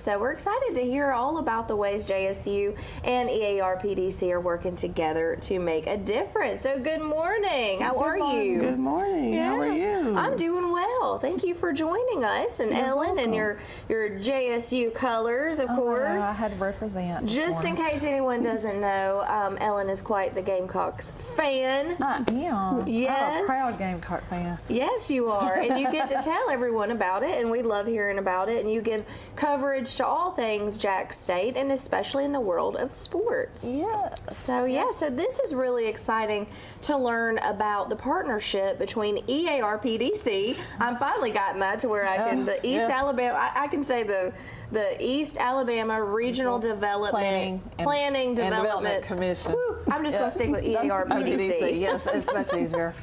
So we're excited to hear all about the ways JSU and EARPDC are working together to make a difference. So good morning. How are you? Good morning. Yeah. How are you? I'm doing well. Thank you for joining us. And Ellen, and your JSU colors, of course. Yeah, I had to represent. Just in case anyone doesn't know, Ellen is quite the Gamecocks fan. I am. Yes. I'm a proud Gamecock fan. Yes, you are. And you get to tell everyone about it, and we love hearing about it. And you give coverage to all things Jax State, and especially in the world of sports. Yes. So so this is really exciting to learn about the partnership between EARPDC. I'm finally gotten that to where I can, the East Alabama, I can say the East Alabama Regional Development Planning Development Commission. Woo, I'm just going to stick with EARPDC. Yes, it's much easier.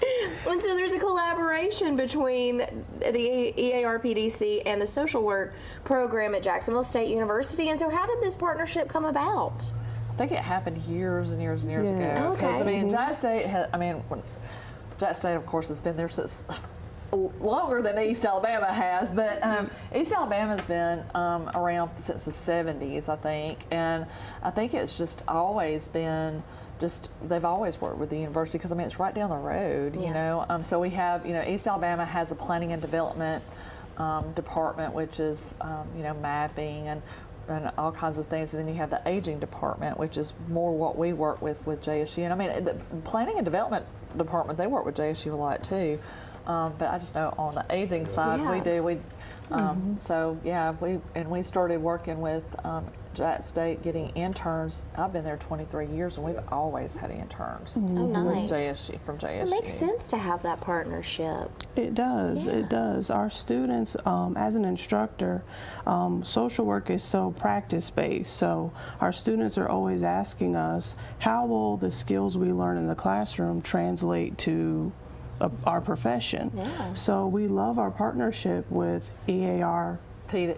And so there's a collaboration between the EARPDC and the social work program at Jacksonville State University. And so how did this partnership come about? I think it happened years and years and years ago. Okay. Because, I mean, Jax State, Jax State, of course, has been there since longer than East Alabama has, but East Alabama's been around since the 70s, I think, and I think it's just always been they've always worked with the university because, I mean, it's right down the road, you know. So we have, East Alabama has a planning and development department, which is, mapping and all kinds of things. And then you have the aging department, which is more what we work with JSU. And I mean, the planning and development department, they work with JSU a lot too. But I just know on the aging side, we do. So yeah, we started working with Jax State getting interns. I've been there 23 years, and we've always had interns nice. from JSU. It makes sense to have that partnership. It does. Yeah. It does. Our students, as an instructor, social work is so practice-based. So our students are always asking us, how will the skills we learn in the classroom translate to our profession? Yeah. So we love our partnership with EAR.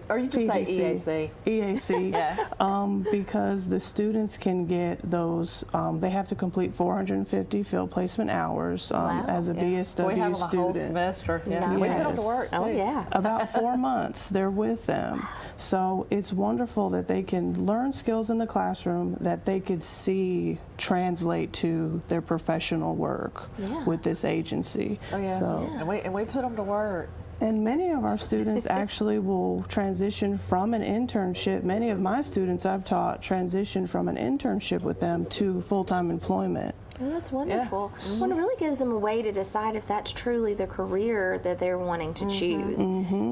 Or you just say EAC. EAC, because the students can get those, they have to complete 450 field placement hours as a BSW so we have them student. a whole semester. Yeah. Nice. We put them to work too. Oh, yeah. About 4 months they're with them. So it's wonderful that they can learn skills in the classroom that they could see translate to their professional work with this agency. Oh, yeah. So, And we put them to work. and many of our students actually will transition from an internship. Many of my students I've taught transition from an internship with them to full-time employment. Oh, that's wonderful. Well, it really gives them a way to decide if that's truly the career that they're wanting to choose,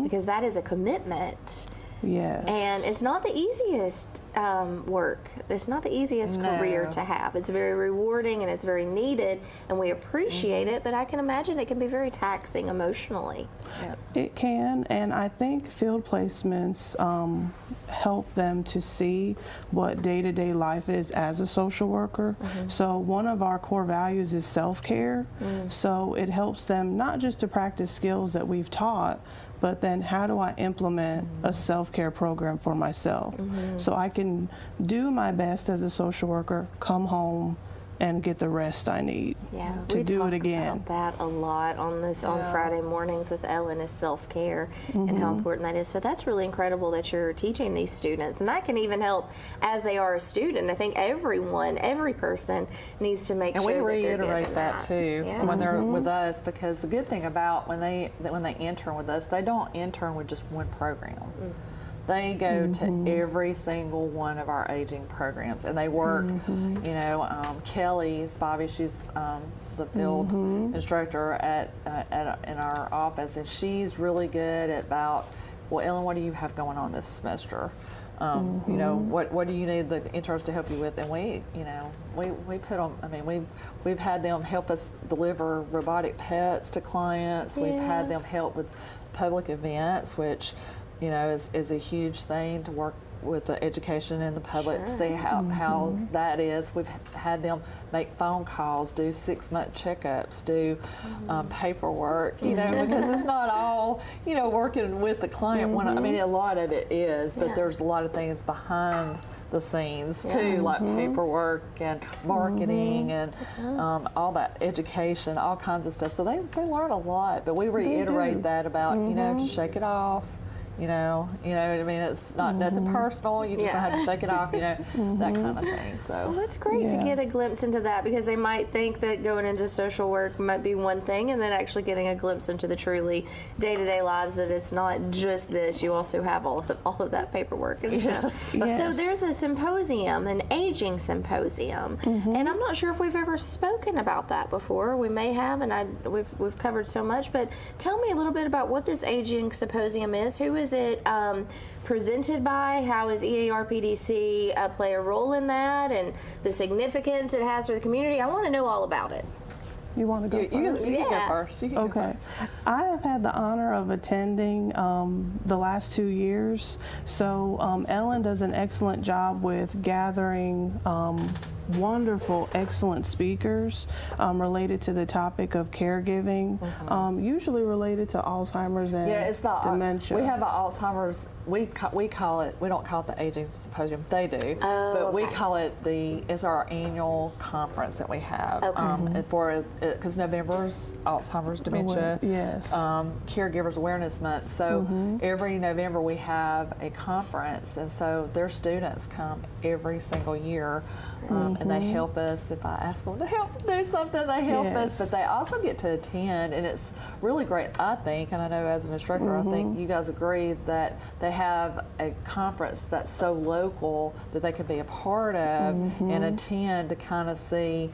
because that is a commitment. Yes. And it's not the easiest work. It's not the easiest career to have. It's very rewarding and it's very needed, and we appreciate it, but I can imagine it can be very taxing emotionally. It can, and I think field placements help them to see what day-to-day life is as a social worker. So one of our core values is self-care. So it helps them not just to practice skills that we've taught, but then how do I implement a self-care program for myself? So I can do my best as a social worker, come home, and get the rest I need to do it again. We talk about that a lot on Friday mornings with Ellen, is self-care and how important that is. So that's really incredible that you're teaching these students, and that can even help as they are a student. I think every person needs to make sure that they're getting reiterate that too when they're with us, because the good thing about when they intern with us, they don't intern with just one program. They go to every single one of our aging programs, and they work. Kelly Spivey, she's the field instructor in our office, and she's really good at well, Ellen, what do you have going on this semester? What do you need the interns to help you with? And we put them. I mean, we've had them help us deliver robotic pets to clients. We've had them help with public events, which is a huge thing to work with the education and the public to see how that is. We've had them make phone calls, do 6-month checkups, do paperwork, because it's not all, working with the client. I mean, a lot of it is, but there's a lot of things behind the scenes too, like paperwork and marketing and all that education, all kinds of stuff. So they learn a lot, but we reiterate that about, just shake it off. You know what I mean? It's not nothing personal. You just Yeah. don't have to shake it off, that kind of thing. Well, So that's great to Yeah. get a glimpse into that, because they might think that going into social work might be one thing, and then actually getting a glimpse into the truly day-to-day lives, that it's not just this. You also have all of that paperwork and stuff. So Yes. there's a symposium, an aging symposium, and I'm not sure if we've ever spoken about that before. We may have, and we've covered so much. But tell me a little bit about what this aging symposium is. Who is it presented by? How is EARPDC play a role in that, and the significance it has for the community? I want to know all about it. You want to go you first? can go Yeah. first. You can go Okay. first. I have had the honor of attending the last 2 years. So Ellen does an excellent job with gathering wonderful, excellent speakers related to the topic of caregiving, usually related to Alzheimer's and Yeah, it's the dementia. We have an Alzheimer's. We call it. We don't call it the aging symposium. They do, but we okay. call it it's our annual conference that we have. Okay. Because November's Alzheimer's, dementia, Yes. Caregivers Awareness Month. So every November we have a conference, and so their students come every single year. And they help us. If I ask them to help do something, they help us. Yes. But they also get to attend, and it's really great, I think. And I know as an instructor, I think you guys agree that they have a conference that's so local that they can be a part of and attend to kind of see.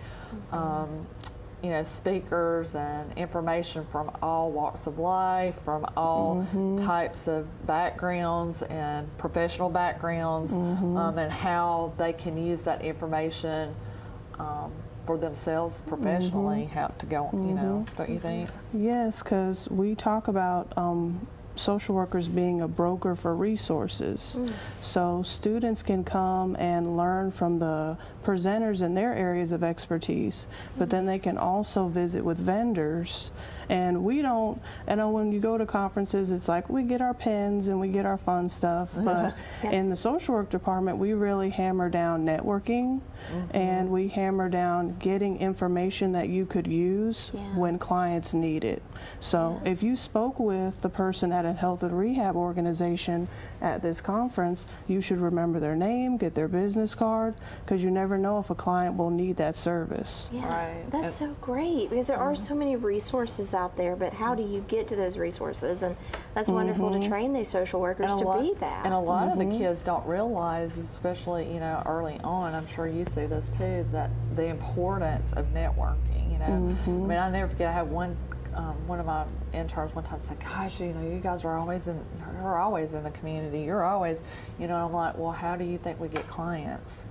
Speakers and information from all walks of life, from all types of backgrounds and professional backgrounds, and how they can use that information for themselves professionally, how to go, don't you think? Yes, because we talk about social workers being a broker for resources. So students can come and learn from the presenters in their areas of expertise, but then they can also visit with vendors. And we don't, I know when you go to conferences, it's like we get our pens and we get our fun stuff, but in the social work department, we really hammer down networking and we hammer down getting information that you could use when clients need it. So if you spoke with the person at a health and rehab organization at this conference, you should remember their name, get their business card, because you never know if a client will need that service. Yeah, Right. that's so great, because there are so many resources out there, but how do you get to those resources? And that's wonderful to train these social workers to be that. And a lot of the kids don't realize, especially early on, I'm sure you see this too, that the importance of networking. I mean, I never forget. I had one of my interns one time said, "Gosh, you guys are always you're always in the community. You're always, And I'm like, well, how do you think we get clients?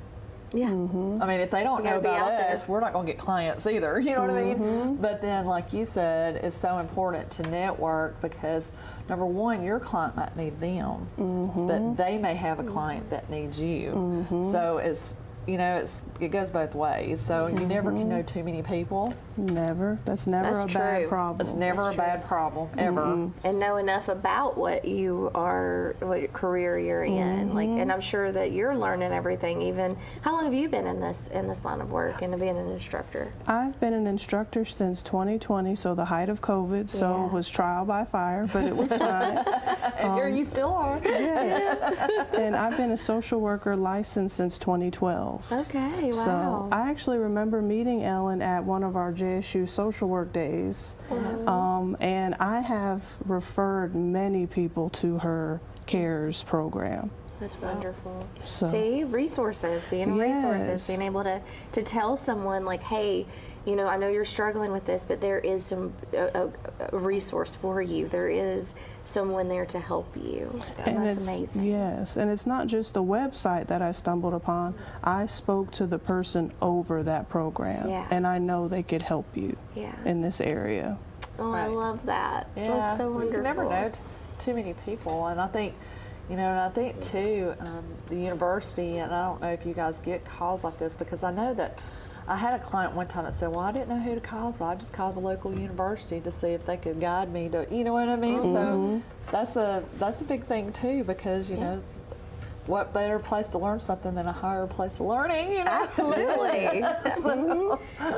Yeah. I mean, if they don't We know gotta be about out there. us, we're not going to get clients either. You know what I mean? But then, like you said, it's so important to network because, number one, your client might need them, but they may have a client that needs you. So it's it goes both ways. So you never can know too many people. Never. That's never That's a bad true. problem. It's never That's a bad problem, ever. And know enough about what career you're in. And I'm sure that you're learning everything. Even how long have you been in this line of work and being an instructor? I've been an instructor since 2020, so the height of COVID, so it was trial by fire, but it was fun. And here you still are. Yes. And I've been a social worker licensed since 2012. Okay, wow. So I actually remember meeting Ellen at one of our JSU social work days, and I have referred many people to her CARES program. That's wonderful. So- See, resources, being resources, Yes. being able to tell someone like, hey, I know you're struggling with this, but there is a resource for you. There is someone there to help you. And That's it's, amazing. Yes, and it's not just the website that I stumbled upon. I spoke to the person over that program, Yeah. and I know they could help you Yeah. in this area. Oh, I Right. love that. Yeah, That's so wonderful. you can never know too many people, and I think, too, the university, and I don't know if you guys get calls like this because I know that I had a client one time that said, "Well, I didn't know who to call, so I just called the local university to see if they could guide me to," you know what I mean? So that's a big thing too because what better place to learn something than a higher place of learning, you know? Absolutely.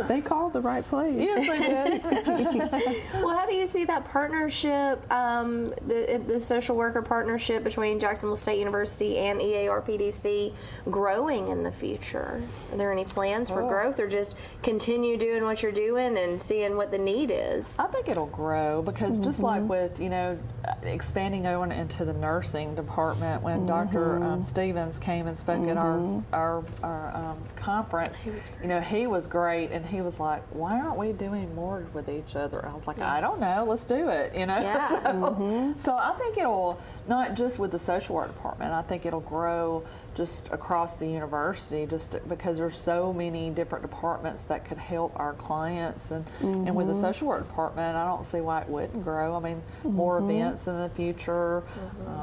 They called the right place. Yes, they did. Well, how do you see that partnership, the social worker partnership between Jacksonville State University and EARPDC growing in the future? Are there any plans for growth, or just continue doing what you're doing and seeing what the need is? I think it'll grow because just like with, you know, expanding over into the nursing department, when Dr. Stevens came and spoke at our conference, you know, he was great, and he was like, why aren't we doing more with each other? I was like, I don't know, let's do it, you know? Yeah. So I think it'll, not just with the social work department, I think it'll grow just across the university, just because there's so many different departments that could help our clients, and with the social work department, I don't see why it wouldn't grow. I mean, more events in the future,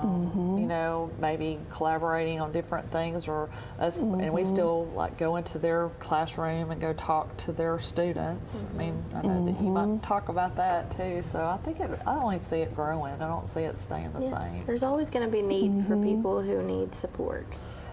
you know, maybe collaborating on different things, or us, and we still like go into their classroom and go talk to their students. I mean, I know that he might talk about that too. So I think I only see it growing. I don't see it staying the same. There's always going to be need for people who need support.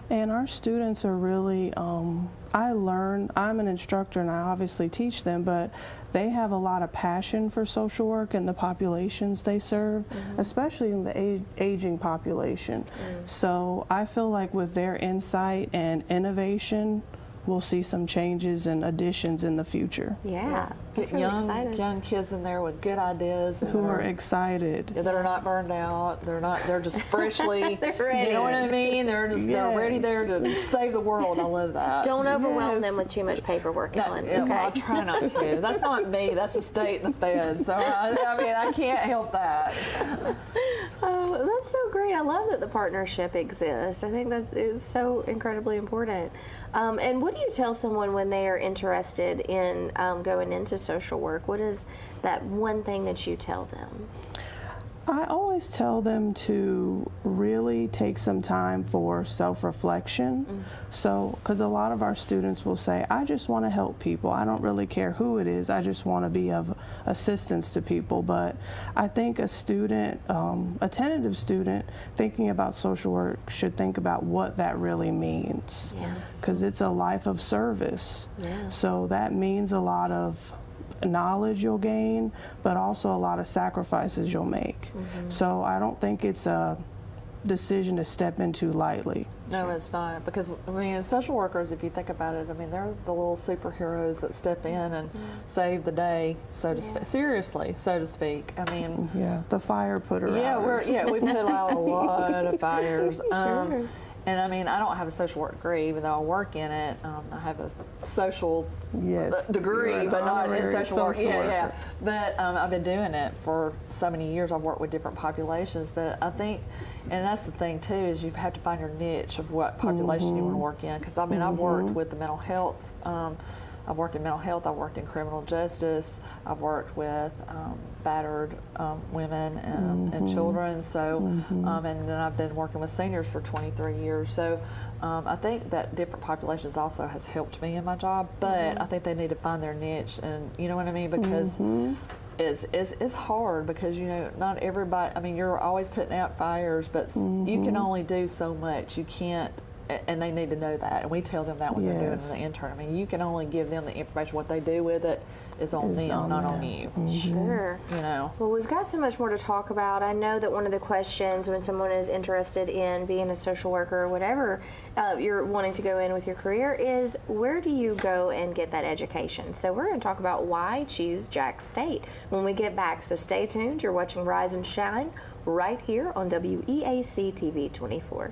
And our students are really, I'm an instructor and I obviously teach them, but they have a lot of passion for social work and the populations they serve, especially in the aging population. So I feel like with their insight and innovation, we'll see some changes and additions in the future. Yeah, that's Get really exciting. young kids in there with good ideas and Who are excited. that are not burned out. They're just freshly. They're ready. You know what I mean? They're ready there to save the world. I love that. Don't overwhelm them with too much paperwork, Ellen. Yeah, well, I Okay. try not to. That's not me. That's the state and the Fed. So I mean, I can't help that. Oh, that's so great. I love that the partnership exists. I think it's so incredibly important. And what do you tell someone when they are interested in going into social work? What is that one thing that you tell them? I always tell them to really take some time for self-reflection. So, because a lot of our students will say, I just want to help people. I don't really care who it is. I just want to be of assistance to people. But I think a student, a tentative student, thinking about social work should think about what that really means. Because it's a life of service. So that means a lot of knowledge you'll gain, but also a lot of sacrifices you'll make. So I don't think it's a decision to step into lightly. No, it's not, because I mean, as social workers, if you think about it, I mean, they're the little superheroes that step in and save the day, so to speak. Seriously, so to speak. I mean, The fire putter. we put out a lot of fires. Sure. And I mean, I don't have a social work degree, even though I work in it. I have a social degree, but not in social work. But I've been doing it for so many years. I've worked with different populations, but I think, and that's the thing too, is you have to find your niche of what population you want to work in. Because I mean, I've worked with the mental health. I've worked in mental health, I've worked in criminal justice, I've worked with battered women and children, so, and then I've been working with seniors for 23 years. So I think that different populations also has helped me in my job, but I think they need to find their niche, and you know what I mean? Because it's hard, because you know, not everybody, I mean, you're always putting out fires, but you can only do so much. You can't, and they need to know that, and we tell them that when they're doing the intern. I mean, you can only give them the information. What they do with it is on them, not on you. Sure. You know. Well, we've got so much more to talk about. I know that one of the questions when someone is interested in being a social worker or whatever you're wanting to go in with your career is, where do you go and get that education? So we're going to talk about why choose Jack State when we get back. So stay tuned. You're watching Rise and Shine right here on WEAC TV 24.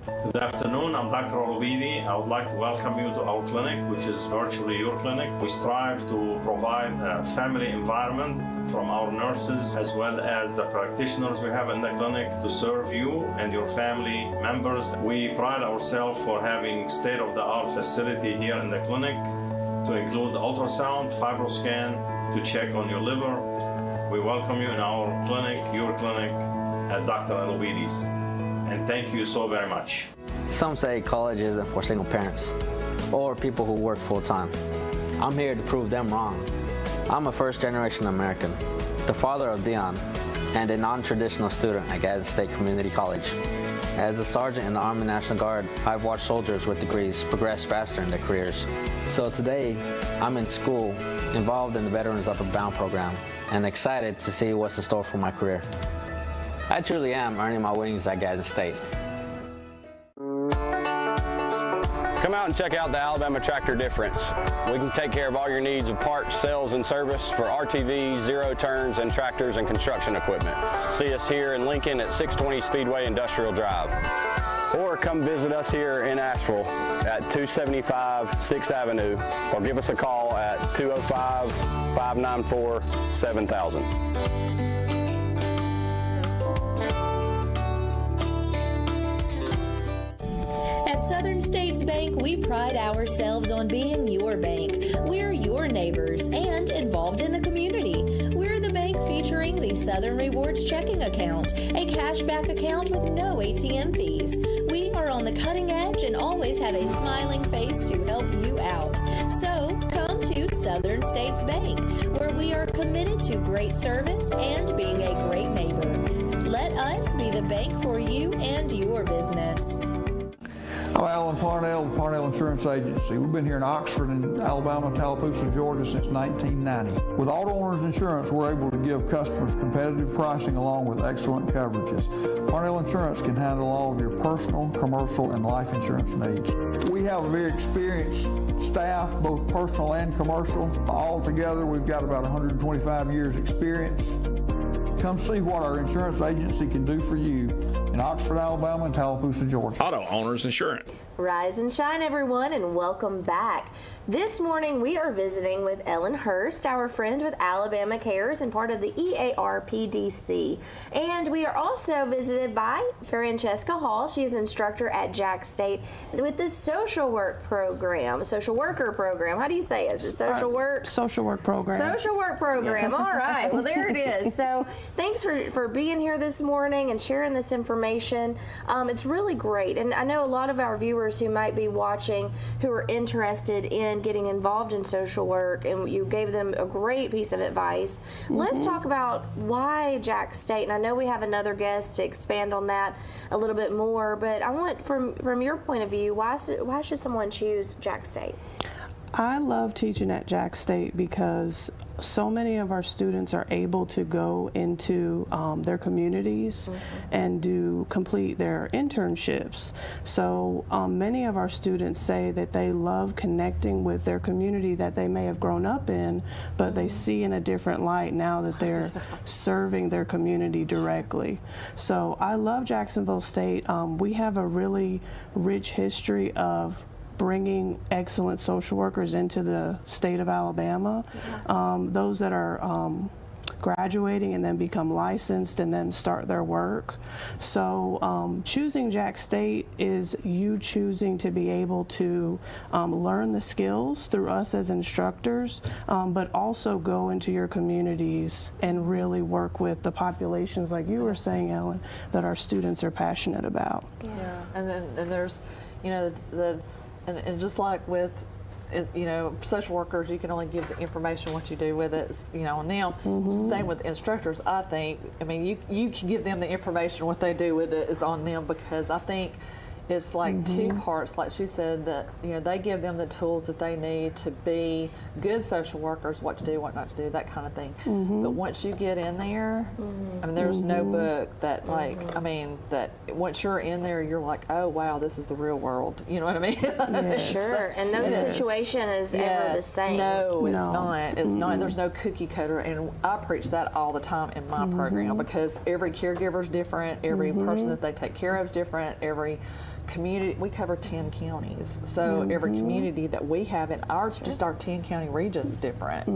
Good afternoon, I'm Dr. Olubidi. I would like to welcome you to our clinic, which is virtually your clinic. We strive to provide a family environment from our nurses as well as the practitioners we have in the clinic to serve you and your family members. We pride ourselves for having state-of-the-art facility here in the clinic to include ultrasound, fibroscan, to check on your liver. We welcome you in our clinic, your clinic, at Dr. Olubidi's. And thank you so very much. Some say college isn't for single parents or people who work full-time. I'm here to prove them wrong. I'm a first-generation American, the father of Dion, and a non-traditional student at Gadsden State Community College. As a sergeant in the Army National Guard, I've watched soldiers with degrees progress faster in their careers. So today, I'm in school, involved in the Veterans Upward Bound program, and excited to see what's in store for my career. I truly am earning my wings at Gadsden State. Come out and check out the Alabama Tractor Difference. We can take care of all your needs of parts, sales, and service for RTVs, zero turns, and tractors and construction equipment. See us here in Lincoln at 620 Speedway Industrial Drive. Or come visit us here in Asheville at 275 6th Avenue, or give us a call at 205-594-7000. At Southern States Bank, we pride ourselves on being your bank. We're your neighbors and involved in the community. We're the bank featuring the Southern Rewards checking account, a cashback account with no ATM fees. We are on the cutting edge and always have a smiling face to help you out. So come to Southern States Bank, where we are committed to great service and being a great neighbor. Let us be the bank for you and your business. I'm Alan Parnell, Parnell Insurance Agency. We've been here in Oxford and Alabama, Tallapoosa, Georgia since 1990. With Auto Owners Insurance, we're able to give customers competitive pricing along with excellent coverages. Parnell Insurance can handle all of your personal, commercial, and life insurance needs. We have a very experienced staff, both personal and commercial. All together, we've got about 125 years experience. Come see what our insurance agency can do for you in Oxford, Alabama, and Tallapoosa, Georgia. Auto Owners Insurance. Rise and shine, everyone, and welcome back. This morning, we are visiting with Ellen Hurst, our friend with Alabama Cares and part of the EARPDC. And we are also visited by Francesca Hall. She is an instructor at Jack State with the social work program, social worker program. How do you say it? Is it social work? Social work program. Social work program. All right. Well, there it is. So thanks for being here this morning and sharing this information. It's really great. And I know a lot of our viewers who might be watching who are interested in getting involved in social work, and you gave them a great piece of advice. Mm-hmm. Let's talk about why Jack State, and I know we have another guest to expand on that a little bit more, but I want, from your point of view, why should someone choose Jack State? I love teaching at Jack State because so many of our students are able to go into their communities and complete their internships. So many of our students say that they love connecting with their community that they may have grown up in, but they see in a different light now that they're serving their community directly. So I love Jacksonville State. We have a really rich history of bringing excellent social workers into the state of Alabama. Those that are graduating and then become licensed and then start their work. So choosing Jack State is you choosing to be able to learn the skills through us as instructors, but also go into your communities and really work with the populations, like you were saying, Ellen, that our students are passionate about. Yeah, and there's, you know, and just like with, you know, social workers, you can only give the information. What you do with it is, you know, on them. Same with instructors, I think. I mean, you can give them the information. What they do with it is on them, because I think it's like two parts. Like she said, that, you know, they give them the tools that they need to be good social workers, what to do, what not to do, that kind of thing. But once you get in there, I mean, there's no book that, like, I mean, that once you're in there, you're like, oh wow, this is the real world. You know what I mean? Sure. And no situation is ever the same. No, it's not. It's not. There's no cookie cutter, and I preach that all the time in my program, because every caregiver is different, every person that they take care of is different, every community. We cover 10 counties, so every community that we have in just our 10 county region is different.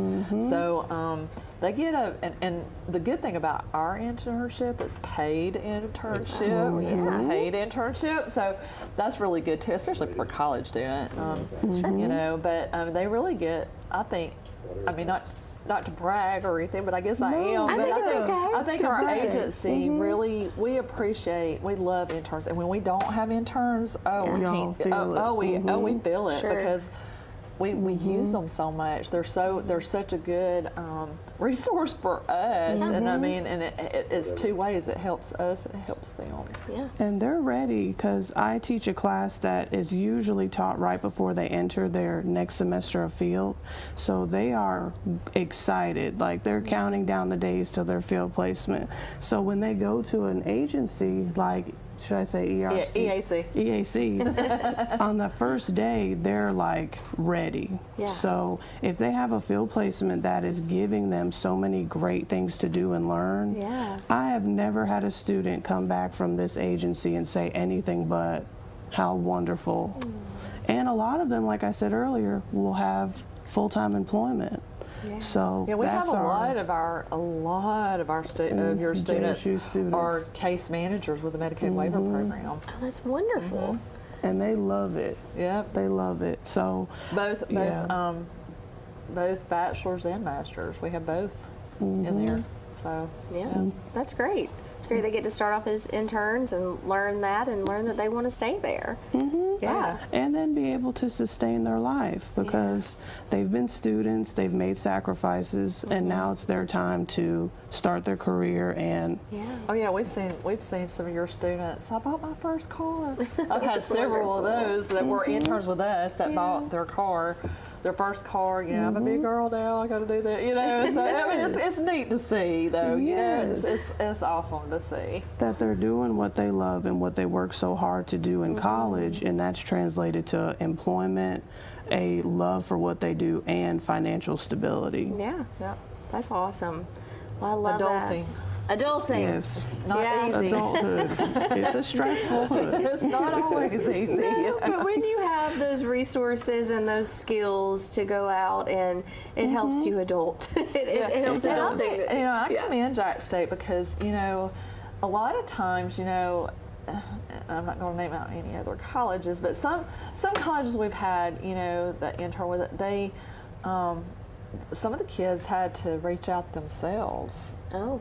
So they get and the good thing about our internship is paid internship. It's a paid internship, so that's really good too, especially for a college student. You know, but they really get, I think, I mean, not to brag or anything, but I guess I am. But I think our agency really, we love interns, and when we don't have interns, we feel it because we use them so much. They're such a good resource for us, and I mean, and it's two ways. It helps us, it helps them. Yeah. And they're ready because I teach a class that is usually taught right before they enter their next semester of field. So they are excited, like they're counting down the days till their field placement. So when they go to an agency, like, should I say ERC? EAC. EAC. On the first day, they're like ready. Yeah. So if they have a field placement that is giving them so many great things to do and learn, Yeah. I have never had a student come back from this agency and say anything but how wonderful. And a lot of them, like I said earlier, will have full-time employment. Yeah. So Yeah, we that's have a our, lot of your students JSU students. are case managers with the Medicaid waiver program. Oh, that's wonderful. and they love it. Yep, They love it. So both bachelors and masters. We have both in there. So Yeah, that's great. It's great they get to start off as interns and learn that they want to stay there. Yeah. and then be able to sustain their life because they've been students, they've made sacrifices, and now it's their time to start their career. And Yeah. oh yeah, we've seen some of your students. I bought my first car. I've had several of those that were interns with us that bought their first car. You know, I'm a big girl now. I got to do that. You know, so I mean, it's neat to see, though. You know, it's awesome to see. that they're doing what they love and what they work so hard to do in college, and that's translated to employment, a love for what they do, and financial stability. Yeah. Yep. That's awesome. Well, I love Adulting. that. Adulting. Yes, Not easy. adulthood. It's a stressful hood. It's not always easy. But when you have those resources and those skills to go out, and it helps you adult. it helps And adulting. You know, I commend Jack State because, you know, a lot of times, you know, I'm not going to name out any other colleges, but some colleges we've had, you know, that intern with it, they, some of the kids had to reach out themselves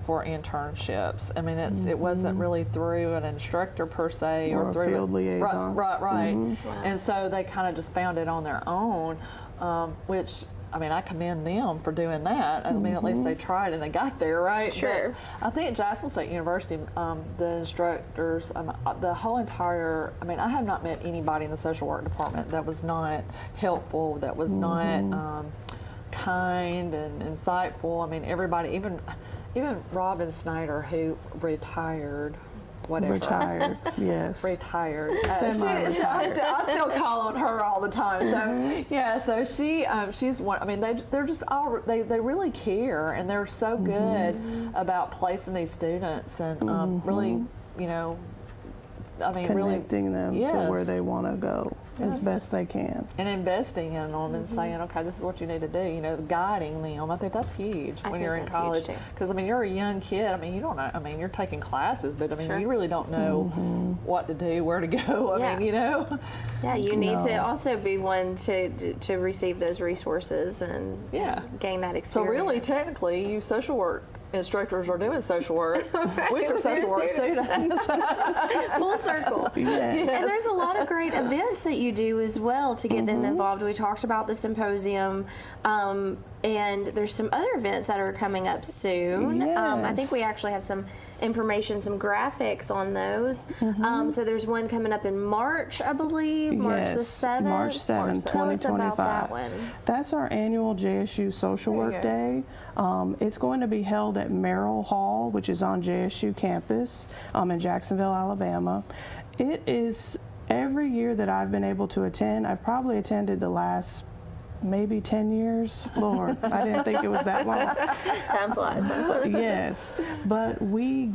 for internships. I mean, it wasn't really through an instructor per se Or a through field liaison. Right. And so they kind of just found it on their own, which, I mean, I commend them for doing that. I mean, at least they tried and they got there, right? Sure. But I think at Jacksonville State University, the instructors, the whole entire, I mean, I have not met anybody in the social work department that was not helpful, that was not kind and insightful. I mean, everybody, even Robin Snyder, who retired. Whatever. Retired, yes. Retired. Semi-retired. I still call on her all the time. So yeah, so she's one. I mean, they're just all they really care, and they're so good about placing these students and really, you know, I mean, Connecting them to Yes. where they want to go as best they can. and investing in them and saying, okay, this is what you need to do. You know, guiding them. I think that's huge I when think you're in that's huge, college. too. Because I mean, you're a young kid. I mean, you don't know. I mean, you're taking classes, but I mean, you really don't know what to do, where to go. I mean, you know. Yeah, you need to No. also be one to receive those resources and Yeah. gain that So experience. really, technically, you social work instructors are doing social work with your social work students. Full circle. Yes. And there's a lot of great events that you do as well to get them involved. We talked about the symposium, and there's some other events that are coming up soon. I think we Yes. actually have some information, some graphics on those. So there's one coming up in March, I believe, March the 7th. March 7th, Tell us about 2025. that one. That's our annual JSU Social There you Work go. Day. It's going to be held at Merrill Hall, which is on JSU campus in Jacksonville, Alabama. It is every year that I've been able to attend. I've probably attended the last maybe 10 years. Lord, I didn't think it was that long. Time flies. Yes, but we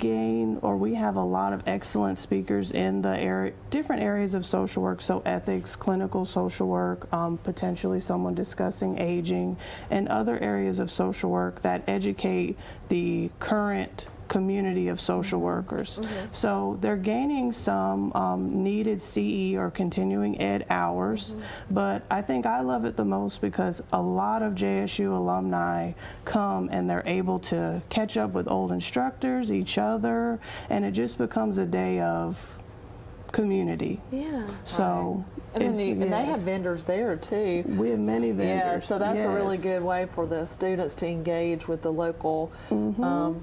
have a lot of excellent speakers in the different areas of social work, so ethics, clinical social work, potentially someone discussing aging, and other areas of social work that educate the current community of social workers. So they're gaining some needed CE or continuing ed hours, but I think I love it the most because a lot of JSU alumni come and they're able to catch up with old instructors, each other, and it just becomes a day of community. Yeah. So And, and they have Yes. vendors there too. We have many vendors. Yeah, so that's a really yes. good way for the students to engage with the local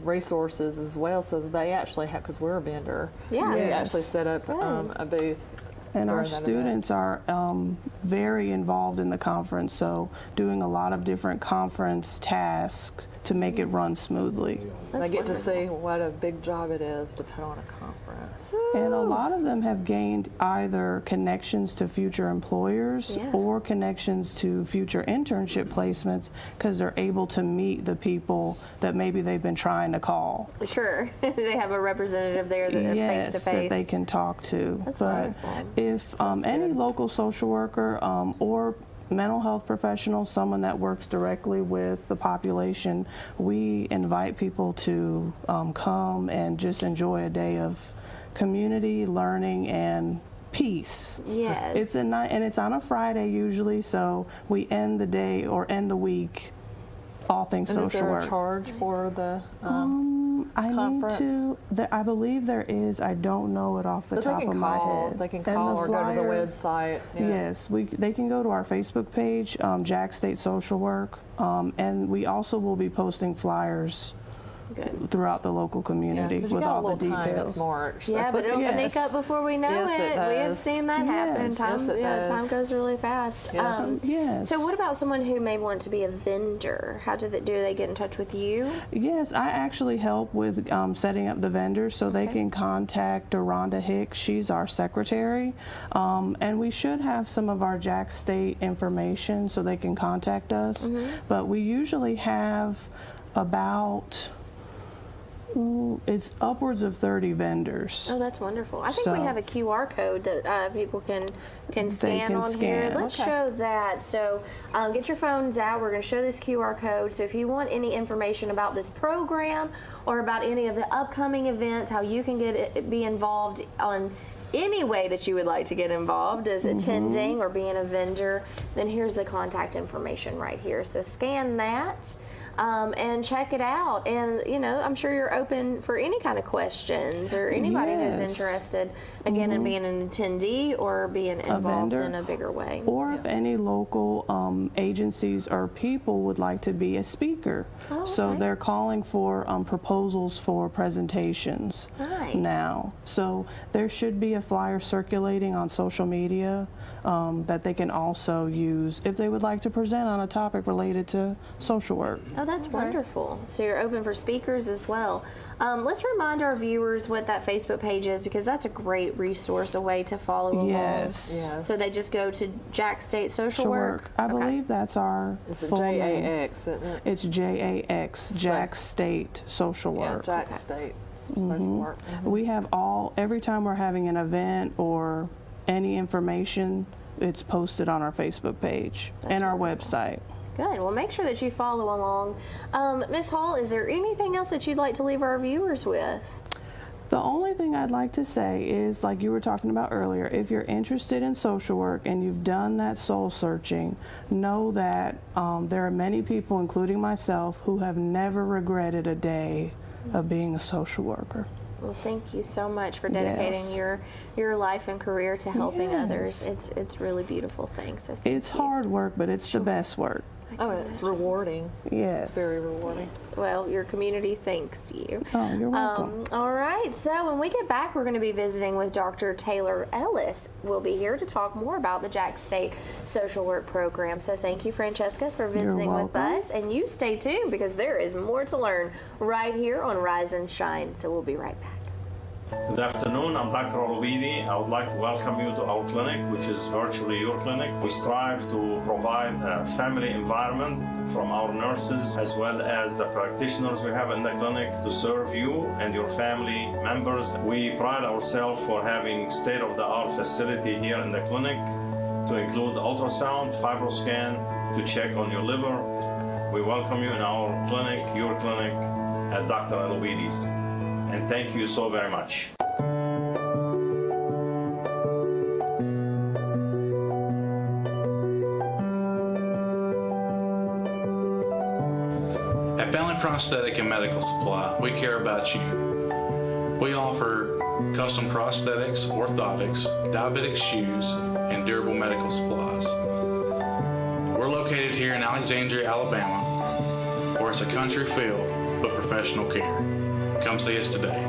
resources as well, so that they actually have, because we're a vendor, Yeah. we Yes. actually set up a booth. And our during that event. students are very involved in the conference, so doing a lot of different conference tasks to make it run smoothly. They get to see what a big job it is to put on a conference. And a lot of them have gained either connections to future employers Yeah. or connections to future internship placements because they're able to meet the people that maybe they've been trying to call. Sure. They have a representative there that face Yes, to face. that they can talk to. That's but wonderful. if any local social worker or mental health professional, someone that works directly with the population, we invite people to come and just enjoy a day of community learning and peace. Yes. It's a night, and it's on a Friday usually, so we end the day or end the week all things And is social there work. a charge for the I conference? need to. I believe there is. I don't know it off the but top they can of my call, head. they can And call the or go to the flyer- website. Yeah. Yes, they can go to our Facebook page, Jack State Social Work, and we also will be posting flyers Good. throughout the local Yeah, community 'cause you with got all a the little time, details. it's March. so- Yeah, but it'll Yes. sneak up before we know Yes, it We have does. seen that happen. Yes. Time, Yes, it does. time goes really fast. Yes. Yes. So, what about someone who may want to be a vendor? How do they get in touch with you? Yes, I actually help with setting up the vendors, so they Okay. can contact Doronda Hicks. She's our secretary, and we should have some of our Jack State information so they can contact us. Mm-hmm. But we usually have about it's upwards of 30 vendors. Oh, that's wonderful. I think we So- have a QR code that people can scan can on here. scan. Let's Okay. show that. So get your phones out. We're going to show this QR code. So if you want any information about this program or about any of the upcoming events, how you can be involved on any way that you would like to get involved as attending or being a vendor, then here's the contact information right here. So scan that. And check it out. And, I'm sure you're open for any kind of questions or anybody who's Yes. interested, again, in being an attendee or being involved vendor. in a bigger way. Or if any local agencies or people would like to be a speaker. Oh, So okay. they're calling for proposals for presentations Nice. now. So there should be a flyer circulating on social media that they can also use if they would like to present on a topic related to social work. Oh, that's wonderful. So you're open for speakers as well. Let's remind our viewers what that Facebook page is, because that's a great resource, a way to follow along. Yes. Yes. So they just go to Jack State Social Social Work. work. I Okay. believe that's our It's a full name. JAX, isn't it? It's JAX, Jack State Social Yeah, Work. Jack State Social Work. We have every time we're having an event or any information, it's posted on our Facebook page and our website. Good. Well, make sure that you follow along. Ms. Hall, is there anything else that you'd like to leave our viewers with? The only thing I'd like to say is, like you were talking about earlier, if you're interested in social work and you've done that soul searching, know that there are many people, including myself, who have never regretted a day of being a social worker. Well, thank you so much for dedicating Yes. your life and career to helping others. Yes. It's really beautiful thing. So thank It's you. hard work, but it's the best work. Oh, it's rewarding. Yes. It's very rewarding. Well, your community thanks you. Oh, you're welcome. All right. So when we get back, we're going to be visiting with Dr. Taylor Ellis. We'll be here to talk more about the Jack State Social Work Program. So thank you, Francesca, for visiting with welcome. us. And you stay tuned, because there is more to learn right here on Rise and Shine. So we'll be right back. Good afternoon, I'm Dr. Olubidi. I would like to welcome you to our clinic, which is virtually your clinic. We strive to provide a family environment from our nurses as well as the practitioners we have in the clinic to serve you and your family members. We pride ourselves for having state-of-the-art facility here in the clinic to include ultrasound, fibroscan, to check on your liver. We welcome you in our clinic, your clinic, at Dr. Olubidi's. And thank you so very much. At Bentley Prosthetic and Medical Supply, we care about you. We offer custom prosthetics, orthotics, diabetic shoes, and durable medical supplies. We're located here in Alexandria, Alabama, where it's a country feel but professional care. Come see us today.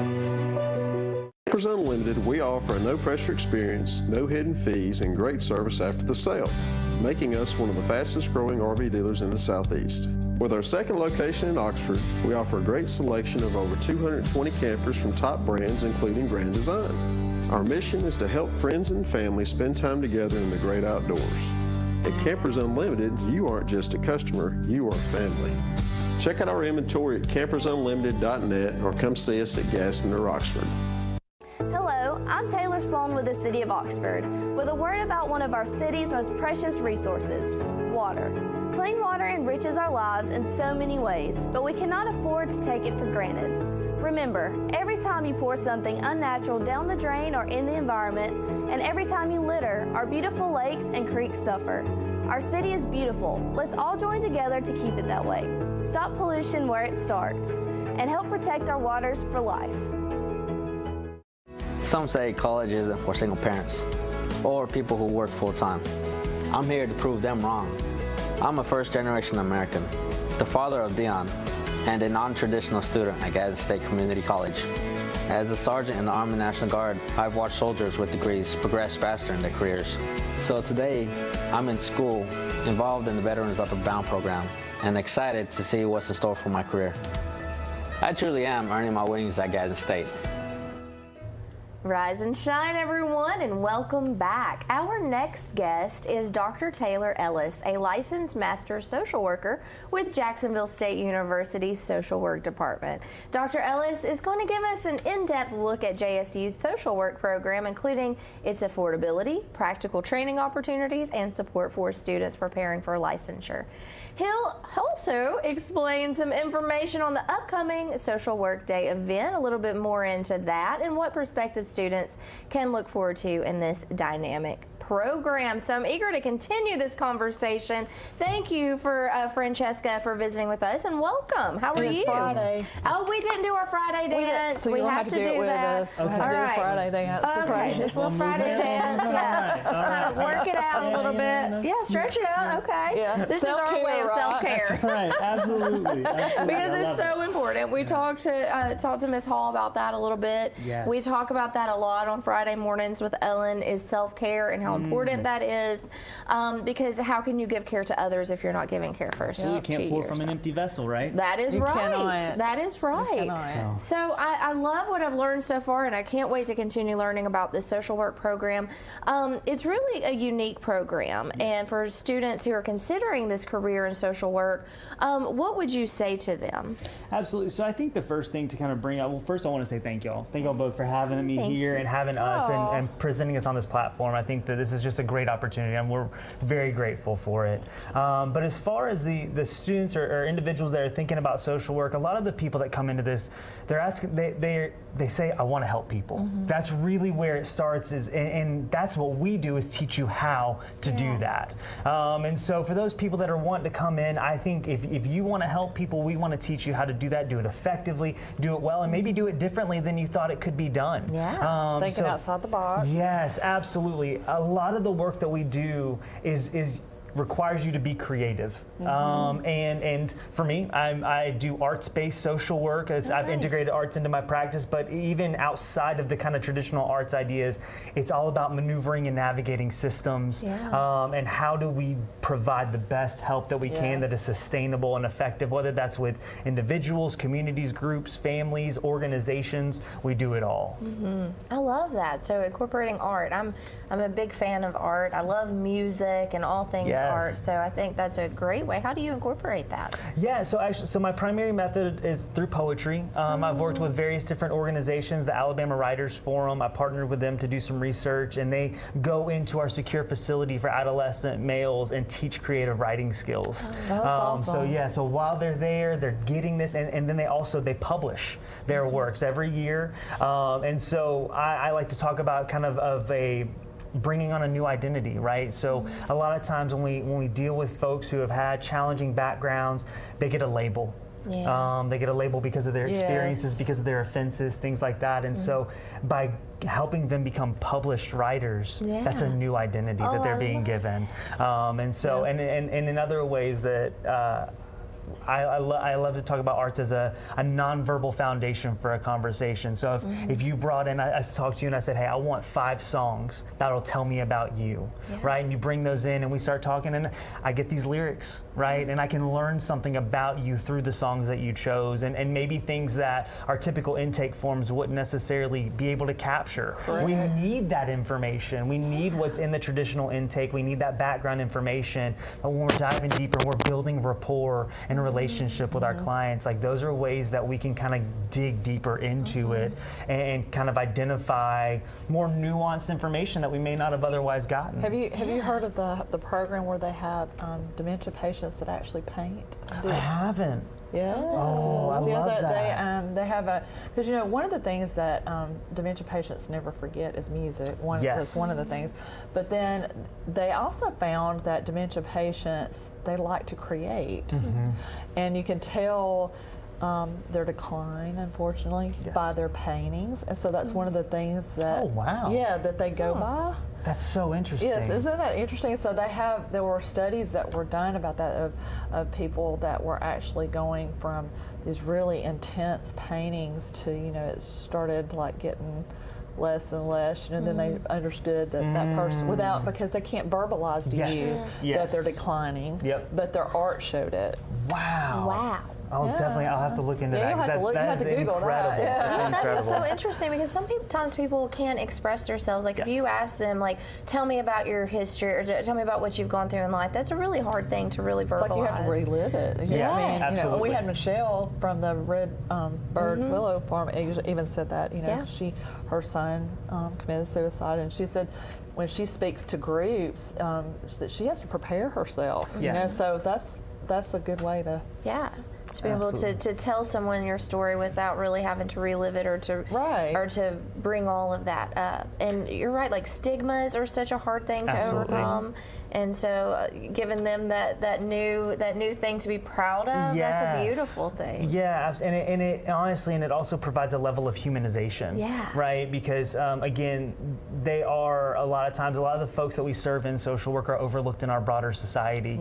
Campers Unlimited, we offer a no-pressure experience, no hidden fees, and great service after the sale, making us one of the fastest growing RV dealers in the Southeast. With our second location in Oxford, we offer a great selection of over 220 campers from top brands including Grand Design. Our mission is to help friends and family spend time together in the great outdoors. At Campers Unlimited, you aren't just a customer, you are family. Check out our inventory at campersunlimited.net or come see us at Gaston or Oxford. Hello, I'm Taylor Sloan with the City of Oxford, with a word about one of our city's most precious resources, water. Clean water enriches our lives in so many ways, but we cannot afford to take it for granted. Remember, every time you pour something unnatural down the drain or in the environment, and every time you litter, our beautiful lakes and creeks suffer. Our city is beautiful. Let's all join together to keep it that way. Stop pollution where it starts, and help protect our waters for life. Some say college isn't for single parents or people who work full-time. I'm here to prove them wrong. I'm a first-generation American, the father of Dion, and a non-traditional student at Gadsden State Community College. As a sergeant in the Army National Guard, I've watched soldiers with degrees progress faster in their careers. So today, I'm in school, involved in the Veterans Upward Bound program, and excited to see what's in store for my career. I truly am earning my wings at Gadsden State. Rise and shine, everyone, and welcome back. Our next guest is Dr. Taylor Ellis, a licensed master social worker with Jacksonville State University's Social Work Department. Dr. Ellis is going to give us an in-depth look at JSU's social work program, including its affordability, practical training opportunities, and support for students preparing for licensure. He'll also explain some information on the upcoming Social Work Day event, a little bit more into that, and what prospective students can look forward to in this dynamic program. So I'm eager to continue this conversation. Thank you for Francesca for visiting with us, and welcome. How are you? It's Friday. Oh, we didn't do our Friday dance. So we have to do it with that. us. Okay. All right. Friday dance. Okay, this little Friday dance. Yeah, let's kind of work it out a little bit. Yeah, stretch it out. Okay. Yeah. This is our way of self-care. Right, absolutely. Because it's so important. We talked to Ms. Hall about that a little bit. Yes. We talk about that a lot on Friday mornings with Ellen, is self-care and how important that is, because how can you give care to others if you're not giving care first? You can't pour from an empty vessel, right? That is right. Cannot. That is right. So I love what I've learned so far, and I can't wait to continue learning about this social work program. It's really a unique program, and for students who are considering this career in social work, what would you say to them? Absolutely. So I think the first thing to kind of bring up, well, first I want to say thank y'all. Thank y'all both for having me here and having us and presenting us on this platform. I think that this is just a great opportunity, and we're very grateful for it. But as far as the students or individuals that are thinking about social work, a lot of the people that come into this, they're asking, they say, I want to help people. That's really where it starts, and that's what we do, is teach you how to do that. And so for those people that are wanting to come in, I think if you want to help people, we want to teach you how to do that, do it effectively, do it well, and maybe do it differently than you thought it could be done. Yeah. Thinking outside the box. Yes, absolutely. A lot of the work that we do is requires you to be creative. And for me, I do arts-based social work. I've integrated arts into my practice, but even outside of the kind of traditional arts ideas, it's all about maneuvering and navigating systems, and how do we provide the best help that we can that is sustainable and effective, whether that's with individuals, communities, groups, families, organizations. We do it all. I love that. So incorporating art. I'm a big fan of art. I love music and all things art. So I think that's a great way. How do you incorporate that? Yeah, so my primary method is through poetry. I've worked with various different organizations, the Alabama Writers Forum. I partnered with them to do some research, and they go into our secure facility for adolescent males and teach creative writing skills. That's awesome. So while they're there, they're getting this, and then they publish their works every year. And so I like to talk about kind of a bringing on a new identity, right? So a lot of times when we deal with folks who have had challenging backgrounds, they get a label. Yeah. They get a label because of their experiences, Yes. because of their offenses, things like that. And so by helping them become published writers, that's a new identity that they're being given. And so, and in other ways that I love to talk about arts as a nonverbal foundation for a conversation. So if you brought in, I talked to you and I said, hey, I want 5 songs that'll tell me about you, right? And you bring those in and we start talking and I get these lyrics, right? And I can learn something about you through the songs that you chose and maybe things that our typical intake forms wouldn't necessarily be able to capture. Correct. We need that information. We need what's in the traditional intake. We need that background information. But when we're diving deeper, we're building rapport and relationship with our clients. Like those are ways that we can kind of dig deeper into it and kind of identify more nuanced information that we may not have otherwise gotten. Have you heard of the program where they have dementia patients that actually paint? I haven't. Yeah. Oh, I love that. They have a, because you know, one of the things that dementia patients never forget is music. That's one of the things. But then they also found that dementia patients, they like to create. And you can tell their decline, unfortunately, by their paintings. And so that's one of the things that, that they go by. That's so interesting. Yes, isn't that interesting? So there were studies that were done about that of people that were actually going from these really intense paintings to, you know, it started like getting less and less, and then they understood that that person, because they can't verbalize to you that they're declining, but their art showed it. Wow. I'll have to look into that. You'll have to Google incredible. that. That's incredible. It's so interesting because sometimes people can't express themselves. Like if you ask them, like, tell me about your history or tell me about what you've gone through in life, that's a really hard thing to really verbalize. It's like you have to relive it. Yeah, I mean, absolutely. You know, we had Michelle from the Red Bird Willow Farm even said that. You know, her son committed suicide, and she said when she speaks to groups that she has to prepare herself. You know, so that's a good way to to be able to tell someone your story without really having to relive it or to bring all of that up. And you're right, like stigmas are such a hard thing to overcome. And so giving them that new thing to be proud of, that's a beautiful thing. Yeah, and it honestly, and it also provides a level of humanization. Right? Because again, they are a lot of the folks that we serve in social work are overlooked in our broader society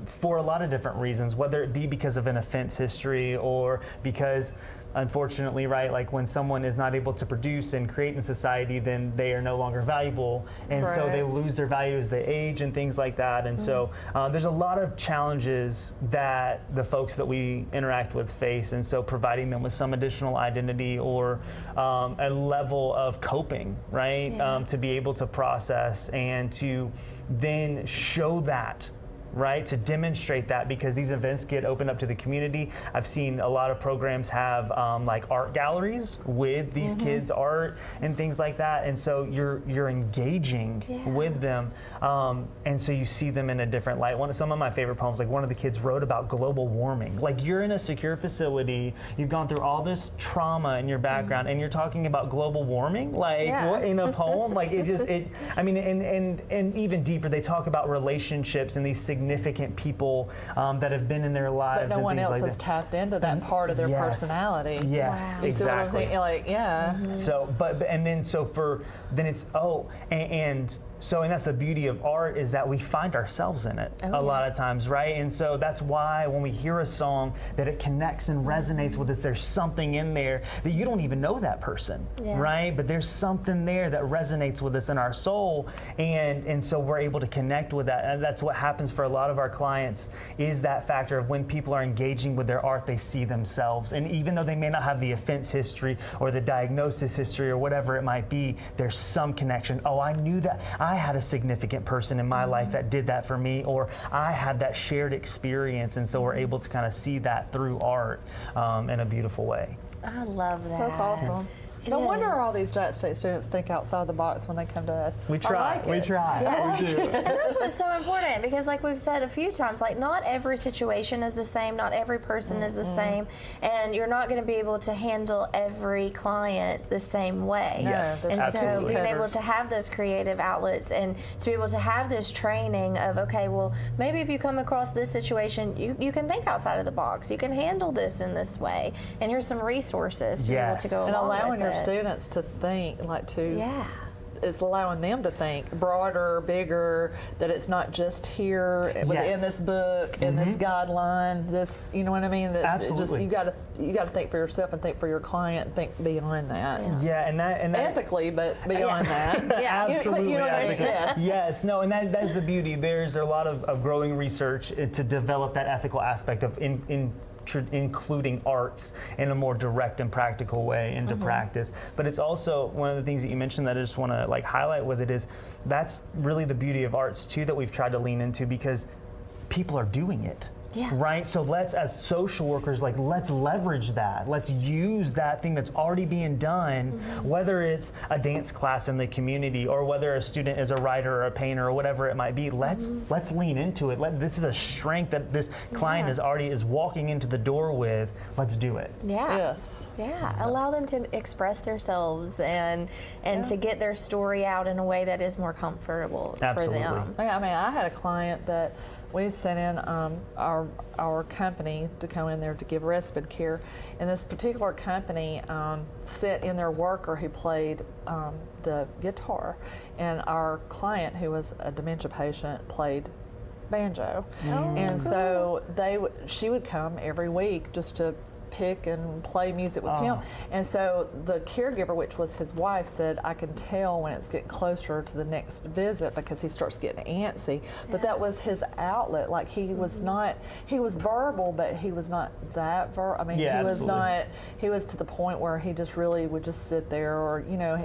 for a lot of different reasons, whether it be because of an offense history or because unfortunately, right, like when someone is not able to produce and create in society, then they are no longer valuable, and so they lose their value as they age and things like that. And so there's a lot of challenges that the folks that we interact with face, and so providing them with some additional identity or a level of coping, right, to be able to process and to then show that, right, to demonstrate that, because these events get opened up to the community. I've seen a lot of programs have like art galleries with these kids' art and things like that, and so you're engaging with them, and so you see them in a different light. Some of my favorite poems, like one of the kids wrote about global warming. Like you're in a secure facility, you've gone through all this trauma in your background, and you're talking about global warming, like what, in a poem, like I mean, and even deeper, they talk about relationships and these significant people that have been in their lives. But no one else has tapped into that part of their personality. Yes, You see what I'm exactly. saying? Like, So, and that's the beauty of art, is that we find ourselves in it a lot of times, right? And so that's why when we hear a song that it connects and resonates with us, there's something in there that you don't even know that person, right? But there's something there that resonates with us in our soul, and so we're able to connect with that. And that's what happens for a lot of our clients, is that factor of when people are engaging with their art, they see themselves. And even though they may not have the offense history or the diagnosis history or whatever it might be, there's some connection. Oh, I knew that. I had a significant person in my life that did that for me, or I had that shared experience, and so we're able to kind of see that through art in a beautiful way. I love that. That's awesome. No wonder is. all these Jack State students think outside the box when they come to us. We try. I like We it. try. Yeah. We do. And that's what's so important, because like we've said a few times, like not every situation is the same, not every person is the same, and you're not going to be able to handle every client the same way. No, Yes, there's And so absolutely. being able covers. to have those creative outlets and to be able to have this training of, okay, well, maybe if you come across this situation, you can think outside of the box. You can handle this in this way. And here's some resources to be able to go And along allowing with your it. students to think, Yeah. it's allowing them to think broader, bigger, that it's not just here within Yes. this book, in this guideline, this, you know what I mean? That's just, Absolutely. you got to think for yourself and think for your client and think beyond that. Yeah, and that Ethically, but beyond that. Yeah. Absolutely. You know what I mean? Yes. Yes, no, and that's the beauty. There's a lot of growing research to develop that ethical aspect of including arts in a more direct and practical way into practice. But it's also one of the things that you mentioned that I just want to like highlight with it is that's really the beauty of arts too that we've tried to lean into, because people are doing it. Yeah. Right? So let's, as social workers, like let's leverage that. Let's use that thing that's already being done, whether it's a dance class in the community or whether a student is a writer or a painter or whatever it might be. Let's lean into it. This is a strength that this client is walking into the door with. Let's do it. Yeah. Yes. Yeah. Allow them to express themselves and to get their story out in a way that is more comfortable Absolutely. for them. Yeah, I mean, I had a client that we sent in our company to go in there to give respite care, and this particular company sent in their worker who played the guitar, and our client, who was a dementia patient, played banjo. And so she would come every week just to pick and play music with him. And so the caregiver, which was his wife, said, I can tell when it's getting closer to the next visit because he starts getting antsy. But that was his outlet. Like he was not, he was verbal, but he was not that verbal. I mean, Yeah, he was absolutely. not, he was to the point where he just really would just sit there, or, you know,